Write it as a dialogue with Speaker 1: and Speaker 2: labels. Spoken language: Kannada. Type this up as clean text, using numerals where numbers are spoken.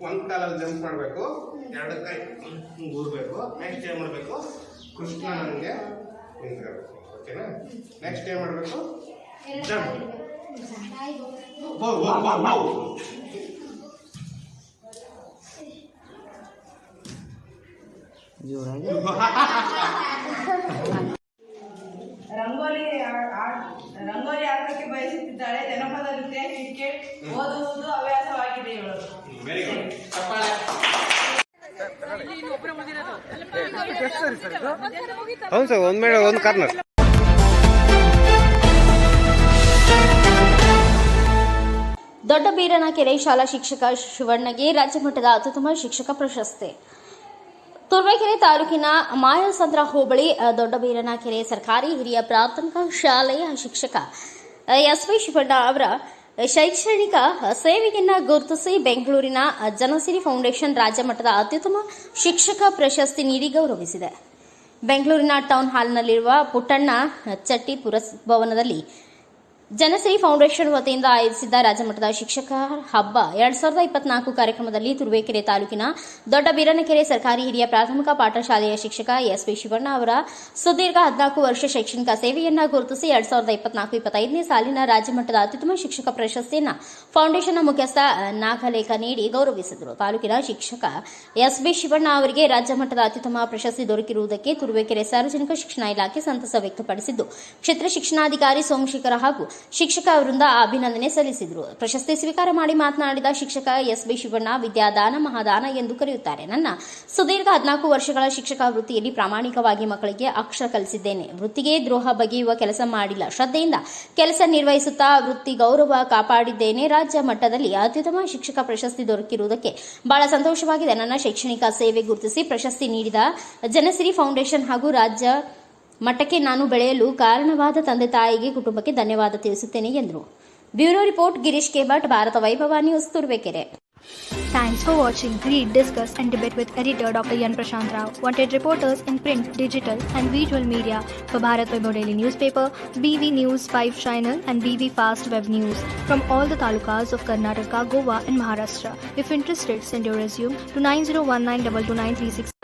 Speaker 1: ಒಂದು ಕಾಲಲ್ಲಿ ಜಂಪ್ ಮಾಡಬೇಕು, ಎರಡು ಕೈ ಊರಬೇಕು. ನೆಕ್ಸ್ಟ್ ಏನು ಮಾಡಬೇಕು, ಕೃಷ್ಣ ನನಗೆ ನಿಂತ್ಕೋಬೇಕು. ಓಕೆನಾ? ನೆಕ್ಸ್ಟ್ ಏನು ಮಾಡಬೇಕು, ಜಂಪ್.
Speaker 2: ರಂಗೋಲಿ ಹಾಕಕ್ಕೆ ಬಯಸುತ್ತಿದ್ದಾಳೆ. ಜನಪದ ನೃತ್ಯ, ಕ್ರಿಕೆಟ್, ಓದುವುದು ಹವ್ಯಾಸವಾಗಿದೆ ಇವಳು.
Speaker 1: Very good.
Speaker 3: ಹೌದು ಸರ್, ಒಂದ್ ಮೇಲೆ ಒಂದು ಕಾರ್ನರ್.
Speaker 4: ದೊಡ್ಡಬೀರನಕೆರೆ ಶಾಲಾ ಶಿಕ್ಷಕ ಶಿವಣ್ಣಗೆ ರಾಜ್ಯ ಮಟ್ಟದ ಅತ್ಯುತ್ತಮ ಶಿಕ್ಷಕ ಪ್ರಶಸ್ತಿ. ತುರುವೇಕೆರೆ ತಾಲೂಕಿನ ಮಾಯಸಂದ್ರ ಹೋಬಳಿ ದೊಡ್ಡಬೀರನಕೆರೆ ಸರ್ಕಾರಿ ಹಿರಿಯ ಪ್ರಾಥಮಿಕ ಶಾಲೆಯ ಶಿಕ್ಷಕ ಎಸ್ಪಿ ಶಿವಣ್ಣ ಅವರ ಶೈಕ್ಷಣಿಕ ಸೇವೆಯನ್ನು ಗುರುತಿಸಿ ಬೆಂಗಳೂರಿನ ಜನಸಿರಿ ಫೌಂಡೇಶನ್ ರಾಜ್ಯ ಮಟ್ಟದ ಅತ್ಯುತ್ತಮ ಶಿಕ್ಷಕ ಪ್ರಶಸ್ತಿ ನೀಡಿ ಗೌರವಿಸಿದೆ. ಬೆಂಗಳೂರಿನ ಟೌನ್ ಹಾಲ್ನಲ್ಲಿರುವ ಪುಟ್ಟಣ್ಣ ಚಟ್ಟಿ ಪುರಭವನದಲ್ಲಿ ಜನಸಿರಿ ಫೌಂಡೇಶನ್ ವತಿಯಿಂದ ಆಯೋಜಿಸಿದ್ದ ರಾಜ್ಯಮಟ್ಟದ ಶಿಕ್ಷಕ ಹಬ್ಬ 2024 ಕಾರ್ಯಕ್ರಮದಲ್ಲಿ ತುರುವೇಕೆರೆ ತಾಲೂಕಿನ ದೊಡ್ಡಬೀರನಕೆರೆ ಸರ್ಕಾರಿ ಹಿರಿಯ ಪ್ರಾಥಮಿಕ ಪಾಠಶಾಲೆಯ ಶಿಕ್ಷಕ ಎಸ್ಪಿ ಶಿವಣ್ಣ ಅವರ ಸುದೀರ್ಘ 14 ವರ್ಷ ಶೈಕ್ಷಣಿಕ ಸೇವೆಯನ್ನು ಗುರುತಿಸಿ 2024-25ನೇ ಸಾಲಿನ ರಾಜ್ಯಮಟ್ಟದ ಅತ್ಯುತ್ತಮ ಶಿಕ್ಷಕ ಪ್ರಶಸ್ತಿಯನ್ನು ಫೌಂಡೇಶನ್ನ ಮುಖ್ಯಸ್ಥ ನಾಗಲೇಖ ನೀಡಿ ಗೌರವಿಸಿದರು. ತಾಲೂಕಿನ ಶಿಕ್ಷಕ ಎಸ್ಬಿ ಶಿವಣ್ಣ ಅವರಿಗೆ ರಾಜ್ಯಮಟ್ಟದ ಅತ್ಯುತ್ತಮ ಪ್ರಶಸ್ತಿ ದೊರಕಿರುವುದಕ್ಕೆ ತುರುವೇಕೆರೆ ಸಾರ್ವಜನಿಕ ಶಿಕ್ಷಣ ಇಲಾಖೆ ಸಂತಸ ವ್ಯಕ್ತಪಡಿಸಿದ್ದು, ಕ್ಷೇತ್ರ ಶಿಕ್ಷಣಾಧಿಕಾರಿ ಸೋಮಶೇಖರ್ ಹಾಗೂ ಶಿಕ್ಷಕ ಅವರಿಂದ ಅಭಿನಂದನೆ ಸಲ್ಲಿಸಿದರು. ಪ್ರಶಸ್ತಿ ಸ್ವೀಕಾರ ಮಾಡಿ ಮಾತನಾಡಿದ ಶಿಕ್ಷಕ ಎಸ್ಬಿ ಶಿವಣ್ಣ, ವಿದ್ಯಾದಾನ ಮಹಾದಾನ ಎಂದು ಕರೆಯುತ್ತಾರೆ. ನನ್ನ ಸುದೀರ್ಘ 14 ವರ್ಷಗಳ ಶಿಕ್ಷಕ ವೃತ್ತಿಯಲ್ಲಿ ಪ್ರಾಮಾಣಿಕವಾಗಿ ಮಕ್ಕಳಿಗೆ ಅಕ್ಷರ ಕಲಿಸಿದ್ದೇನೆ. ವೃತ್ತಿಗೆ ದ್ರೋಹ ಬಗೆಯುವ ಕೆಲಸ ಮಾಡಿಲ್ಲ. ಶ್ರದ್ಧೆಯಿಂದ ಕೆಲಸ ನಿರ್ವಹಿಸುತ್ತಾ ವೃತ್ತಿ ಗೌರವ ಕಾಪಾಡಿದ್ದೇನೆ. ರಾಜ್ಯ ಮಟ್ಟದಲ್ಲಿ ಅತ್ಯುತ್ತಮ ಶಿಕ್ಷಕ ಪ್ರಶಸ್ತಿ ದೊರಕಿರುವುದಕ್ಕೆ ಬಹಳ ಸಂತೋಷವಾಗಿದೆ. ನನ್ನ ಶೈಕ್ಷಣಿಕ ಸೇವೆ ಗುರುತಿಸಿ ಪ್ರಶಸ್ತಿ ನೀಡಿದ ಜನಸಿರಿ ಫೌಂಡೇಶನ್ ಹಾಗೂ ರಾಜ್ಯ ಮಟ್ಟಕ್ಕೆ ನಾನು ಬೆಳೆಯಲು ಕಾರಣವಾದ ತಂದೆ ತಾಯಿಗೆ, ಕುಟುಂಬಕ್ಕೆ ಧನ್ಯವಾದ ತಿಳಿಸುತ್ತೇನೆ ಎಂದರು. Bureau report Girish K Bhat, Bharat Vaibhav news, Turuvekere.
Speaker 5: Thanks for watching. Read, discuss and debate with editor Dr. Yan Prashant Rao. Wanted reporters in print, digital and visual media for Bharat Vaibhav Daily Newspaper, BV News 5 Channel and BV Fast Web News from all the talukas of Karnataka, Goa and Maharashtra. If interested, send your resume to 9019229336.